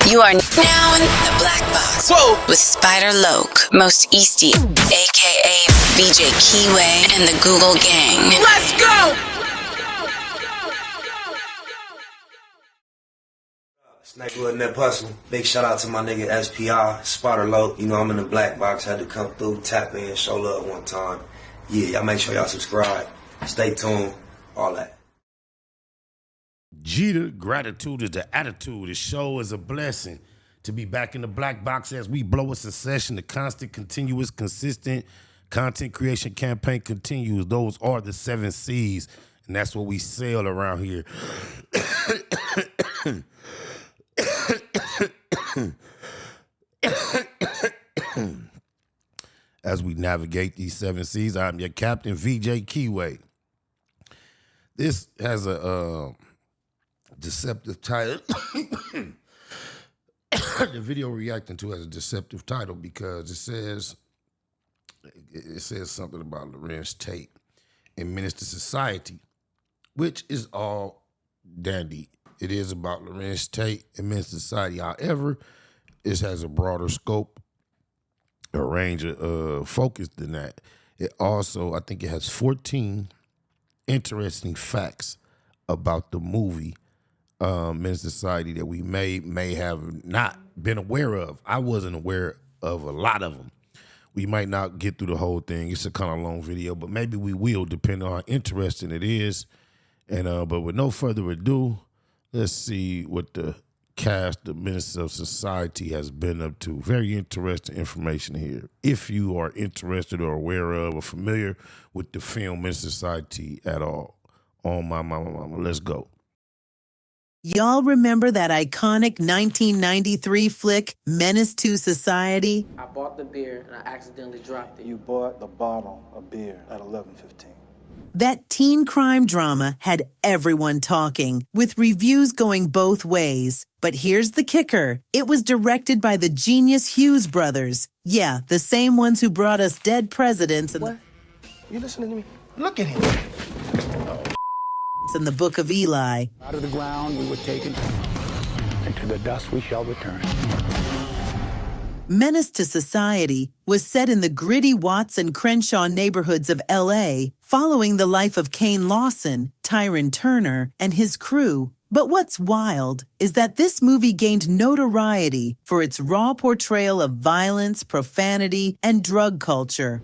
You are now in the Black Box. Whoa. With Spider Loke, Most Easty, a.k.a. BJ Keyway, and the Google Gang. Let's go! Snake with Net Hustle. Big shout out to my nigga SPI, Spider Loke. You know I'm in the Black Box. Had to come through, tap in, show love one time. Yeah, y'all make sure y'all subscribe. Stay tuned. All that. Jeter, gratitude is the attitude. The show is a blessing. To be back in the Black Box as we blow a succession, the constant, continuous, consistent content creation campaign continues. Those are the 7 C's, and that's what we sell around here. As we navigate these 7 C's, I'm your captain, VJ Keyway. This has a deceptive title. The video reacting to has a deceptive title because it says something about Lorenz, Tate, and Menace to Society, which is all dandy. It is about Lorenz, Tate, and Menace to Society. However, it has a broader scope, a range of focus than that. It also, I think it has 14 interesting facts about the movie Menace to Society that we may have not been aware of. I wasn't aware of a lot of them. We might not get through the whole thing. It's a kind of long video, but maybe we will, depending on how interesting it is. And but with no further ado, let's see what the cast of Menace of Society has been up to. Very interesting information here. If you are interested or aware of or familiar with the film Menace to Society at all, on my mama, let's go. Y'all remember that iconic 1993 flick, Menace to Society? I bought the beer and I accidentally dropped it. You bought the bottle of beer at 11:15. That teen crime drama had everyone talking, with reviews going both ways. But here's the kicker. It was directed by the genius Hughes brothers. Yeah, the same ones who brought us Dead Presidents and What? You listening to me? Look at him. in the Book of Eli. Out of the ground we were taken, and to the dust we shall return. Menace to Society was set in the gritty Watts and Crenshaw neighborhoods of L.A., following the life of Kane Lawson, Tyron Turner, and his crew. But what's wild is that this movie gained notoriety for its raw portrayal of violence, profanity, and drug culture,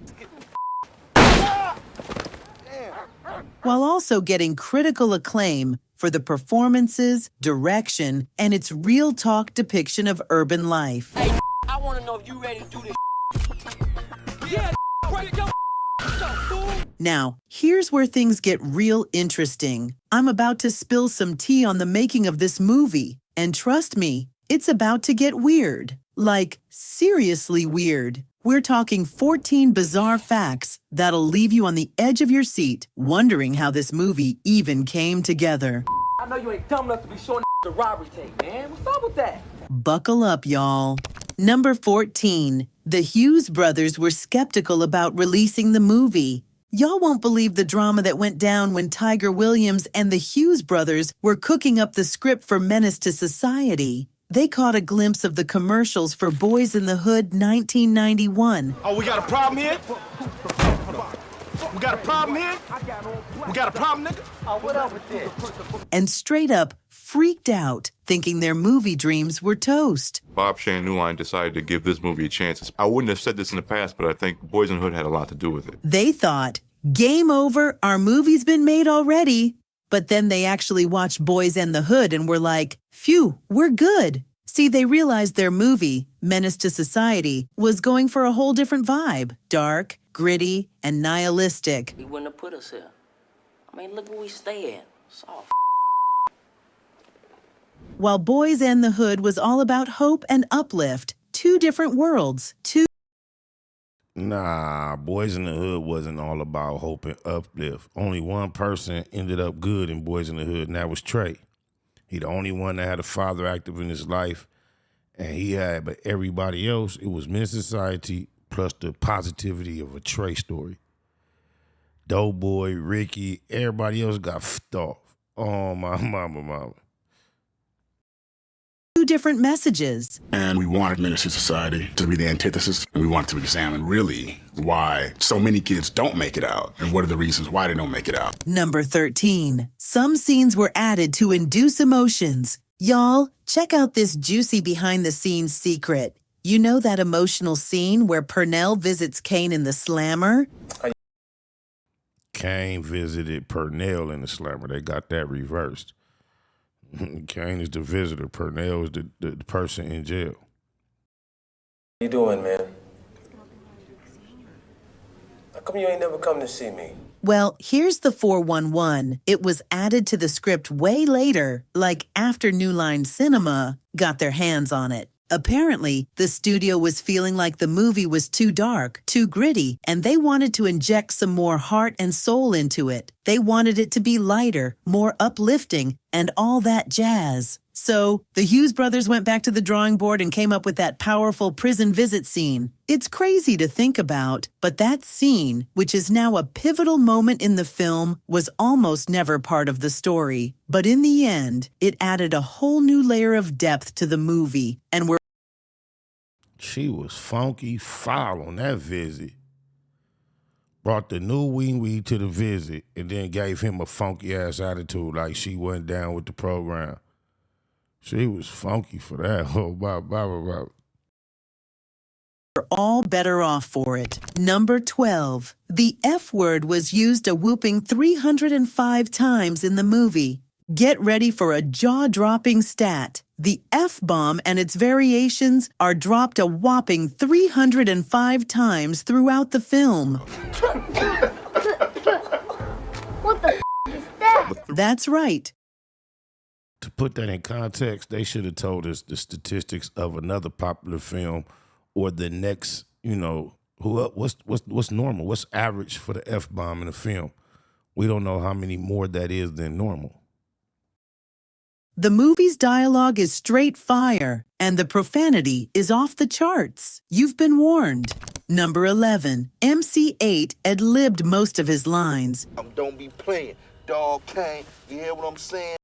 while also getting critical acclaim for the performances, direction, and its real talk depiction of urban life. Hey, I want to know if you ready to do this. Yeah, break your fool. Now, here's where things get real interesting. I'm about to spill some tea on the making of this movie, and trust me, it's about to get weird. Like, seriously weird. We're talking 14 bizarre facts that'll leave you on the edge of your seat, wondering how this movie even came together. I know you ain't dumb enough to be showing the robbery tape, man. What's up with that? Buckle up, y'all. Number 14. The Hughes brothers were skeptical about releasing the movie. Y'all won't believe the drama that went down when Tiger Williams and the Hughes brothers were cooking up the script for Menace to Society. They caught a glimpse of the commercials for Boys in the Hood 1991. Oh, we got a problem here? We got a problem here? We got a problem, nigga? Oh, what up with this? And straight up freaked out, thinking their movie dreams were toast. Bob Shane Newline decided to give this movie a chance. I wouldn't have said this in the past, but I think Boys in the Hood had a lot to do with it. They thought, game over, our movie's been made already. But then they actually watched Boys and the Hood and were like, phew, we're good. See, they realized their movie, Menace to Society, was going for a whole different vibe. Dark, gritty, and nihilistic. He wouldn't have put us here. I mean, look where we stay at. It's all While Boys and the Hood was all about hope and uplift. Two different worlds. Nah, Boys in the Hood wasn't all about hope and uplift. Only one person ended up good in Boys in the Hood, and that was Trey. He the only one that had a father active in his life, and but everybody else, it was Menace Society plus the positivity of a Trey story. Doughboy, Ricky, everybody else got f***ed off. Oh, my mama. two different messages. And we wanted Menace to Society to be the antithesis. And we wanted to examine really why so many kids don't make it out and what are the reasons why they don't make it out. Number 13. Some scenes were added to induce emotions. Y'all, check out this juicy behind-the-scenes secret. You know that emotional scene where Purnell visits Kane in the slammer? Kane visited Purnell in the slammer. They got that reversed. Kane is the visitor. Purnell is the person in jail. How you doing, man? How come you ain't never come to see me? Well, here's the 411. It was added to the script way later, like after New Line Cinema got their hands on it. Apparently, the studio was feeling like the movie was too dark, too gritty, and they wanted to inject some more heart and soul into it. They wanted it to be lighter, more uplifting, and all that jazz. So, the Hughes brothers went back to the drawing board and came up with that powerful prison visit scene. It's crazy to think about, but that scene, which is now a pivotal moment in the film, was almost never part of the story. But in the end, it added a whole new layer of depth to the movie, and we're She was funky foul on that visit. Brought the new wee to the visit and then gave him a funky ass attitude like she wasn't down with the program. She was funky for that. Oh, blah, blah, blah, blah. We're all better off for it. Number 12. The F word was used a whooping 305 times in the movie. Get ready for a jaw-dropping stat. The F-bomb and its variations are dropped a whopping 305 times throughout the film. What the is that? That's right. To put that in context, they should have told us the statistics of another popular film or the next, what's normal? What's average for the F-bomb in a film? We don't know how many more that is than normal. The movie's dialogue is straight fire, and the profanity is off the charts. You've been warned. Number 11. MC8 ad-libbed most of his lines. Don't be playing. Dog Kane, you hear what I'm saying?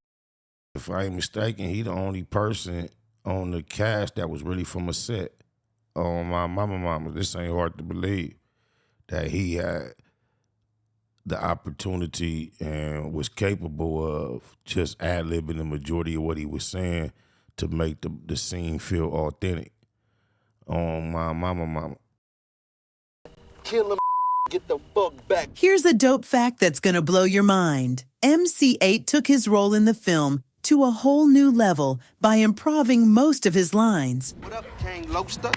If I ain't mistaken, he the only person on the cast that was really from a set. Oh, my mama, this ain't hard to believe that he had the opportunity and was capable of just ad-libbing the majority of what he was saying to make the scene feel authentic. Oh, my mama. Kill him, get the fuck back. Here's a dope fact that's gonna blow your mind. MC8 took his role in the film to a whole new level by improving most of his lines. What up, King Lobster?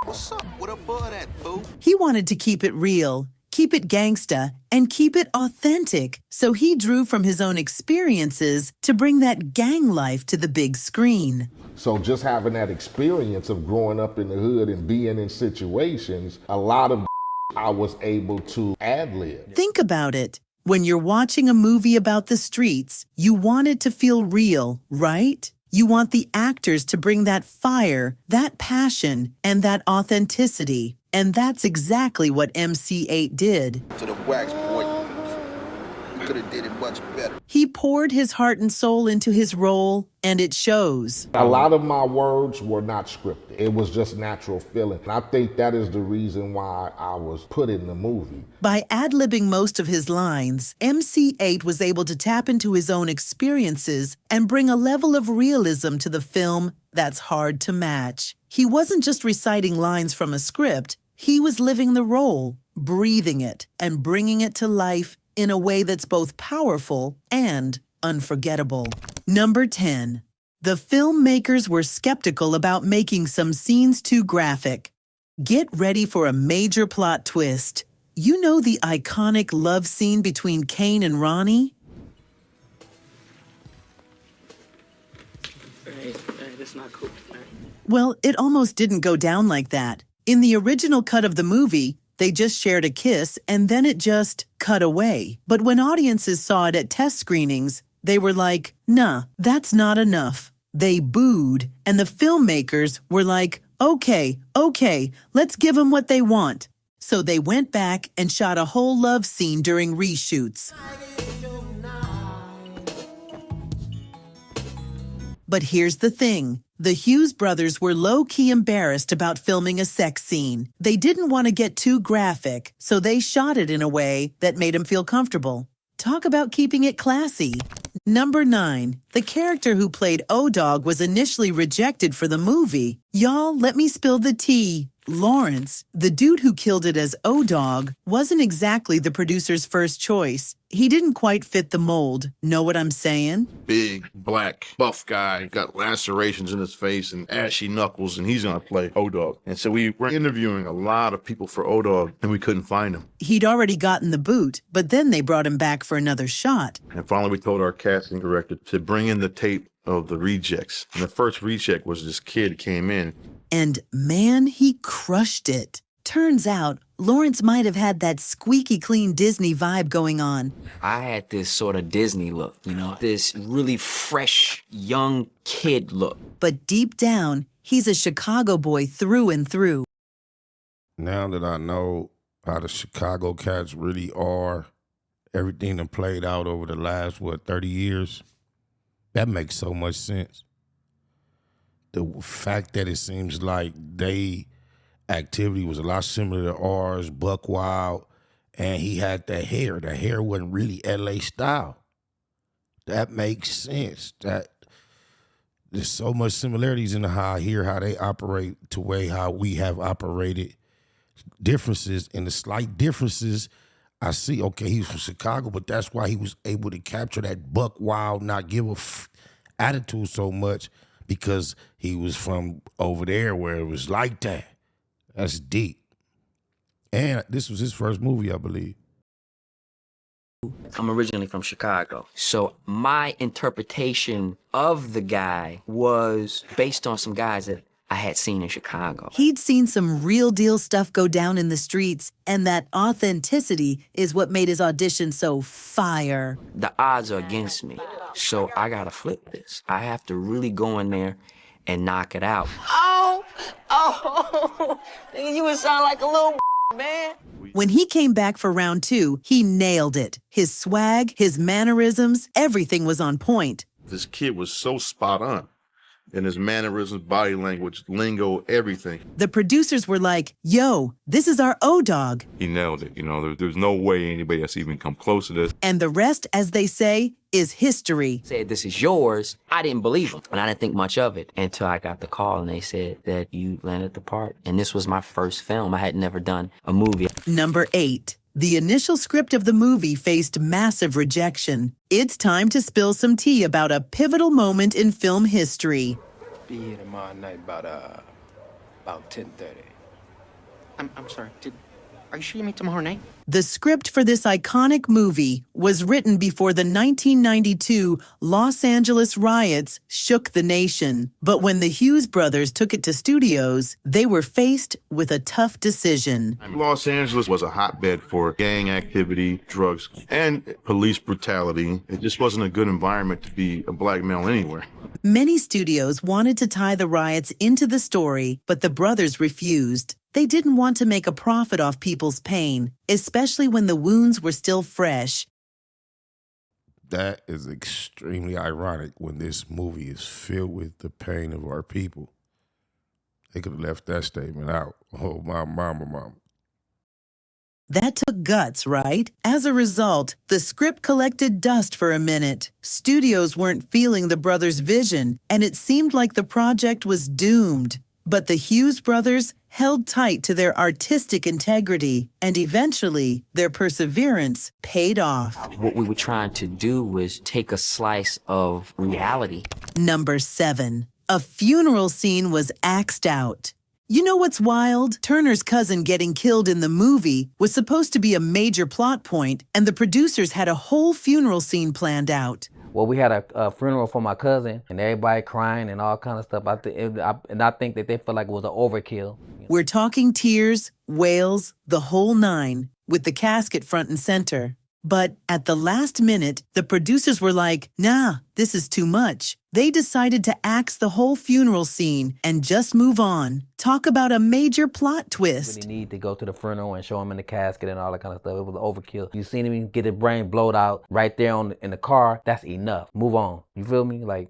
What's up? What up, bud at, boo? He wanted to keep it real, keep it gangsta, and keep it authentic. So he drew from his own experiences to bring that gang life to the big screen. So just having that experience of growing up in the hood and being in situations, a lot of I was able to ad-lib. Think about it. When you're watching a movie about the streets, you want it to feel real, right? You want the actors to bring that fire, that passion, and that authenticity. And that's exactly what MC8 did. To the wax boy, you could have did it much better. He poured his heart and soul into his role, and it shows. A lot of my words were not scripted. It was just natural feeling. And I think that is the reason why I was put in the movie. By ad-libbing most of his lines, MC8 was able to tap into his own experiences and bring a level of realism to the film that's hard to match. He wasn't just reciting lines from a script. He was living the role, breathing it, and bringing it to life in a way that's both powerful and unforgettable. Number 10. The filmmakers were skeptical about making some scenes too graphic. Get ready for a major plot twist. You know the iconic love scene between Kane and Ronnie? Hey, that's not cool. Well, it almost didn't go down like that. In the original cut of the movie, they just shared a kiss and then it just cut away. But when audiences saw it at test screenings, they were like, nah, that's not enough. They booed, and the filmmakers were like, okay, let's give them what they want. So they went back and shot a whole love scene during reshoots. But here's the thing. The Hughes brothers were low-key embarrassed about filming a sex scene. They didn't want to get too graphic, so they shot it in a way that made him feel comfortable. Talk about keeping it classy. Number 9. The character who played O-Dog was initially rejected for the movie. Y'all, let me spill the tea. Lorenz, the dude who killed it as O-Dog, wasn't exactly the producer's first choice. He didn't quite fit the mold. Know what I'm saying? Big, black, buff guy, got lacerations in his face and ashy knuckles, and he's gonna play O-Dog. And so we were interviewing a lot of people for O-Dog, and we couldn't find him. He'd already gotten the boot, but then they brought him back for another shot. And finally we told our casting director to bring in the tape of the rejects. And the first reject was this kid came in. And man, he crushed it. Turns out, Lorenz might have had that squeaky clean Disney vibe going on. I had this sort of Disney look, you know, this really fresh, young kid look. But deep down, he's a Chicago boy through and through. Now that I know how the Chicago cats really are, everything that played out over the last, 30 years, that makes so much sense. The fact that it seems like they activity was a lot similar to ours, buck wild, and he had that hair. The hair wasn't really LA style. That makes sense. That there's so much similarities in how I hear how they operate to way how we have operated. Differences, and the slight differences I see. Okay, he's from Chicago, but that's why he was able to capture that buck wild, not give a attitude so much, because he was from over there where it was like that. That's deep. And this was his first movie, I believe. I'm originally from Chicago, so my interpretation of the guy was based on some guys that I had seen in Chicago. He'd seen some real deal stuff go down in the streets, and that authenticity is what made his audition so fire. The odds are against me, so I gotta flip this. I have to really go in there and knock it out. Oh, nigga, you would sound like a little man. When he came back for round 2, he nailed it. His swag, his mannerisms, everything was on point. This kid was so spot on. And his mannerisms, body language, lingo, everything. The producers were like, yo, this is our O-Dog. He nailed it. You know, there's no way anybody else even come close to this. And the rest, as they say, is history. Said, this is yours. I didn't believe them, and I didn't think much of it until I got the call and they said that you landed the part. And this was my first film. I had never done a movie. Number 8. The initial script of the movie faced massive rejection. It's time to spill some tea about a pivotal moment in film history. Be here tomorrow night about 10:30. I'm sorry. Are you sure you mean tomorrow night? The script for this iconic movie was written before the 1992 Los Angeles riots shook the nation. But when the Hughes brothers took it to studios, they were faced with a tough decision. Los Angeles was a hotbed for gang activity, drugs, and police brutality. It just wasn't a good environment to be a black male anywhere. Many studios wanted to tie the riots into the story, but the brothers refused. They didn't want to make a profit off people's pain, especially when the wounds were still fresh. That is extremely ironic when this movie is filled with the pain of our people. They could have left that statement out. Oh, my mama. That took guts, right? As a result, the script collected dust for a minute. Studios weren't feeling the brothers' vision, and it seemed like the project was doomed. But the Hughes brothers held tight to their artistic integrity, and eventually, their perseverance paid off. What we were trying to do was take a slice of reality. Number 7. A funeral scene was axed out. You know what's wild? Turner's cousin getting killed in the movie was supposed to be a major plot point, and the producers had a whole funeral scene planned out. Well, we had a funeral for my cousin, and everybody crying and all kind of stuff. I think that they felt like it was an overkill. We're talking tears, wails, the whole nine, with the casket front and center. But at the last minute, the producers were like, nah, this is too much. They decided to axe the whole funeral scene and just move on. Talk about a major plot twist. Really need to go to the funeral and show him in the casket and all that kind of stuff. It was overkill. You seen him get his brain blowed out right there in the car. That's enough. Move on. You feel me? Like.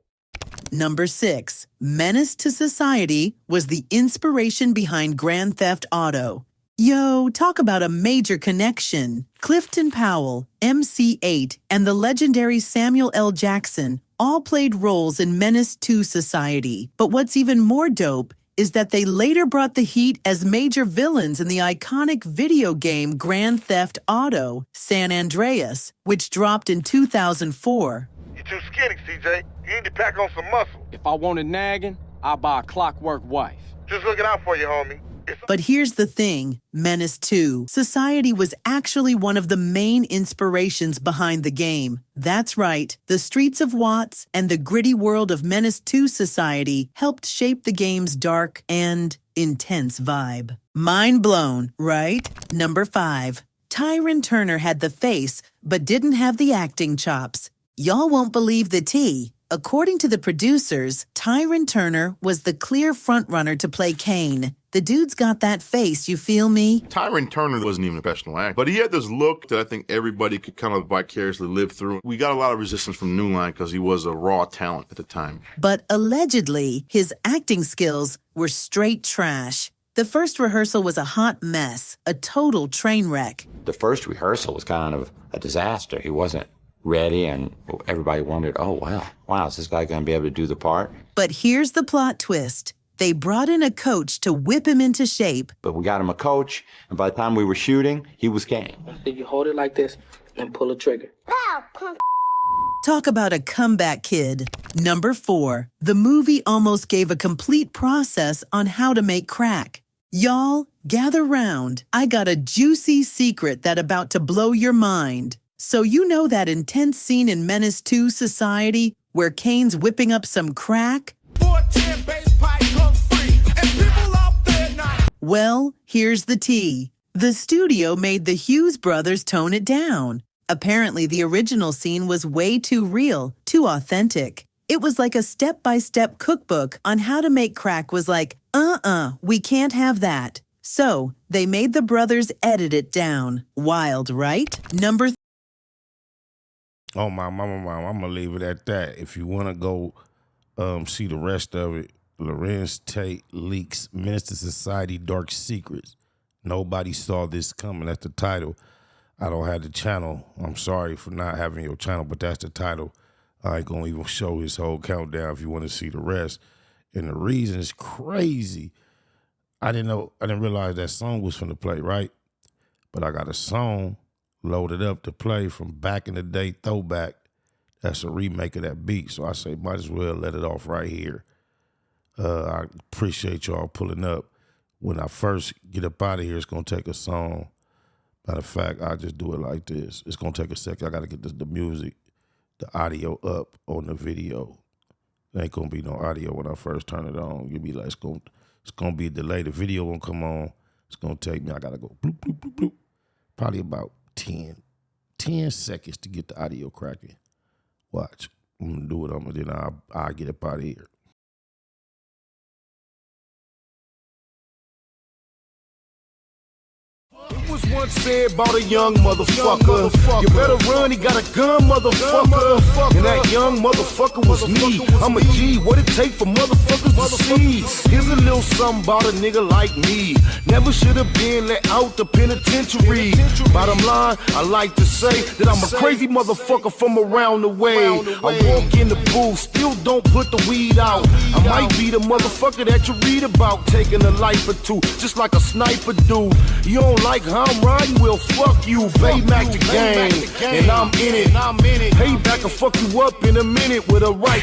Number 6, Menace to Society was the inspiration behind Grand Theft Auto. Yo, talk about a major connection. Clifton Powell, MC8, and the legendary Samuel L. Jackson all played roles in Menace to Society. But what's even more dope is that they later brought the heat as major villains in the iconic video game Grand Theft Auto San Andreas, which dropped in 2004. You're too skinny, CJ. You need to pack on some muscle. If I wanted nagging, I'd buy a clockwork wife. Just looking out for you, homie. But here's the thing, Menace 2 Society was actually one of the main inspirations behind the game. That's right, the streets of Watts and the gritty world of Menace 2 Society helped shape the game's dark and intense vibe. Mind blown, right? Number 5. Tyron Turner had the face, but didn't have the acting chops. Y'all won't believe the tea. According to the producers, Tyron Turner was the clear frontrunner to play Kane. The dude's got that face, you feel me? Tyron Turner wasn't even a professional actor, but he had this look that I think everybody could kind of vicariously live through. We got a lot of resistance from New Line because he was a raw talent at the time. But allegedly, his acting skills were straight trash. The first rehearsal was a hot mess, a total train wreck. The first rehearsal was kind of a disaster. He wasn't ready, and everybody wondered, oh, wow, is this guy going to be able to do the part? But here's the plot twist. They brought in a coach to whip him into shape. But we got him a coach, and by the time we were shooting, he was game. You hold it like this and pull a trigger. Talk about a comeback kid. Number 4, the movie almost gave a complete process on how to make crack. Y'all, gather round. I got a juicy secret that's about to blow your mind. So you know that intense scene in Menace 2 Society where Kane's whipping up some crack? Well, here's the tea. The studio made the Hughes brothers tone it down. Apparently, the original scene was way too real, too authentic. It was like a step-by-step cookbook on how to make crack was like, we can't have that. So, they made the brothers edit it down. Wild, right? Number Oh, my mama, I'm going to leave it at that. If you want to go see the rest of it, Lorenz Tate leaks Menace to Society Dark Secrets. Nobody saw this coming. That's the title. I don't have the channel. I'm sorry for not having your channel, but that's the title. I ain't going to even show his whole countdown if you want to see the rest. And the reason is crazy. I didn't realize that song was finna play, right? But I got a song loaded up to play from back in the day, throwback. That's a remake of that beat. So I say, might as well let it off right here. I appreciate y'all pulling up. When I first get up out of here, it's going to take a song. Matter of fact, I just do it like this. It's going to take a second. I got to get the music, the audio up on the video. There ain't going to be no audio when I first turn it on. You'll be like, it's going to be a delay. The video won't come on. It's going to take me, I got to go bloop, bloop, bloop, bloop. Probably about 10 seconds to get the audio cracking. Watch. I'm going to do it. Then I'll get up out of here. It was once said about a young motherfucker. You better run, he got a gun, motherfucker. And that young motherfucker was me. I'm a G, what it take for motherfuckers to see? Here's a little something about a nigga like me. Never should have been let out the penitentiary. Bottom line, I like to say that I'm a crazy motherfucker from around the way. I walk in the booth, still don't put the weed out. I might be the motherfucker that you read about, taking a life or two, just like a sniper do. You don't like how I'm riding? Well, fuck you, Baymax the gang, and I'm in it. Payback will fuck you up in a minute with a right,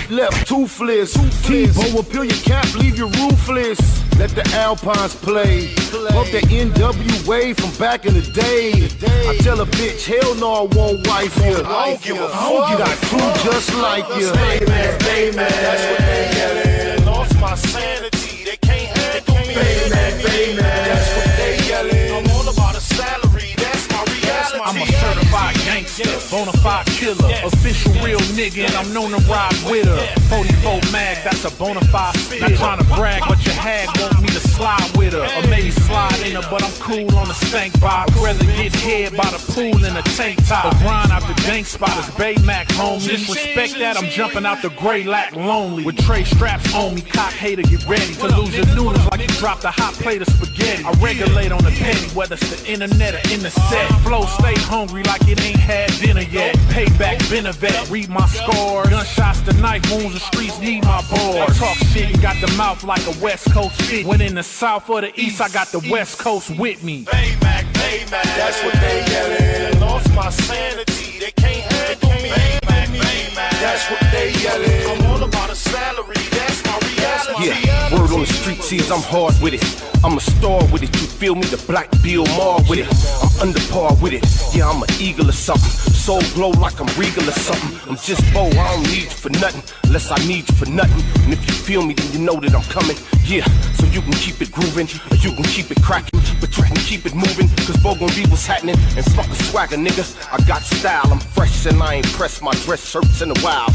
left, toothless. T-Bo will peel your cap, leave you roofless. Let the Alpines play. Love the NWA from back in the day. I tell a bitch, hell no, I won't wife you. I don't give a fuck. You got two just like you. Baymax, that's what they yelling. Lost my sanity, they can't handle me. Baymax, that's what they yelling. I'm all about a salary, that's my reality. I'm a certified gangster, bonafide killer, official real nigga, and I'm known to ride with her. 44 mag, that's a bonafide fit. Not trying to brag, but your hag want me to slide with her. Amazing slide in her, but I'm cool on the stank box. Rather get head by the pool in a tank top. Or grind out the dank spotters, Baymax, homie. Disrespect that, I'm jumping out the gray lack lonely. With tray straps on me, cock hater, get ready to lose your noodles like you dropped a hot plate of spaghetti. I regulate on the petty, whether it's the internet or in the set. Flow stay hungry like it ain't had dinner yet. Payback, been a vet, read my scores. Gunshots to knife wounds, the streets need my board. Talk shit and got the mouth like a West Coast fit. When in the South or the East, I got the West Coast with me. Baymax, Baymax, that's what they yelling. Lost my sanity, they can't handle me. Baymax, Baymax, that's what they yelling. I'm all about a salary, that's my reality. Yeah, word on the street sees I'm hard with it. I'm a star with it, you feel me? The Black Bill Maher with it. I'm under par with it. Yeah, I'm an eagle or something. Soul glow like I'm regal or something. I'm just Bo, I don't need you for nothing, unless I need you for nothing. And if you feel me, then you know that I'm coming. Yeah, so you can keep it grooving, or you can keep it cracking, but you can keep it moving, cause Bo gon' be what's happening. And fuck a swagger, nigga. I got style, I'm fresh and I ain't pressed my dress shirts in a while.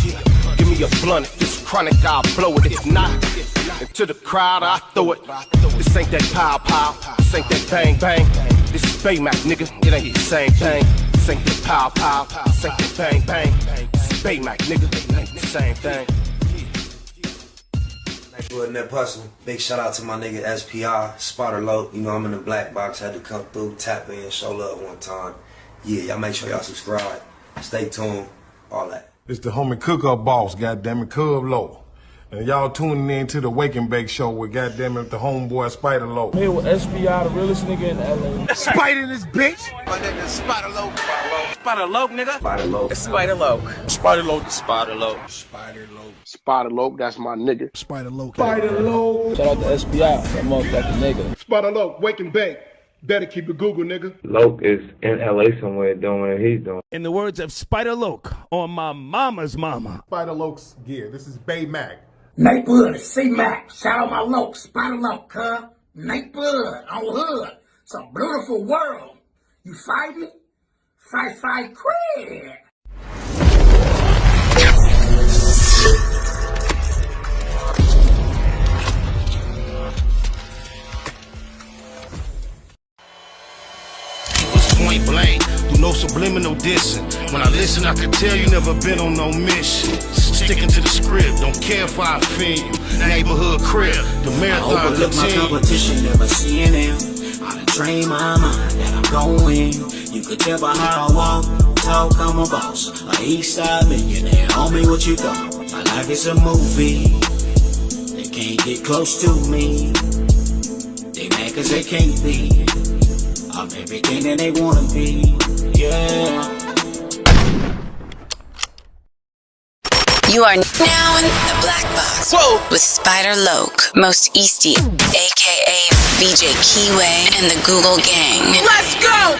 Give me a blunt, if it's chronic, I'll blow it. If not, into the crowd, I throw it. This ain't that pow pow, this ain't that bang bang. This is Baymax, nigga, it ain't the same thing. This ain't that pow pow, this ain't that bang bang. This is Baymax, nigga, it ain't the same thing. Good net hustle. Big shout out to my nigga SPI, Spotter Low. You know I'm in the black box, had to come through, tap in, show love one time. Yeah, y'all make sure y'all subscribe. Stay tuned, all that. It's the homie cook-up boss, goddammit, Cub Low. And y'all tuning in to the Wake and Bake Show with goddammit the homeboy Spider Low. Here with SPI, the realest nigga in LA. Spider this bitch! My nigga is Spider Low. Spider Low, nigga. Spider Low. It's Spider Low. Spider Low. Spider Low. Spider Low. Spider Low, that's my nigga. Spider Low. Spider Low. Shout out to SPI, that motherfucking nigga. Spider Low, Wake and Bake. Better keep it Google, nigga. Loke is in LA somewhere doing what he's doing. In the words of Spider Loke on my mama's mama. Spider Loke's gear. This is Baymax. Nightblood, C-Mac, shout out my Loke, Spider Loke, cuz. Nightblood, on hood. It's a beautiful world. You fight me? Fight, Craig. Point blank, through no subliminal dissing. When I listen, I can tell you never been on no mission. Sticking to the script, don't care if I offend you. Neighborhood crib, the marathon I overlook my competition, never seeing him. I done trained my mind that I'm going. You could tell by how I walk, talk, I'm a boss. A east side millionaire, homie, what you thought? My life is a movie. They can't get close to me. They mad cause they can't be. I'm everything that they wanna be, yeah. You are now in the black box. Whoa! With Spider Loke, Most Easty, aka BJ Keyway, and the Google Gang. Let's go!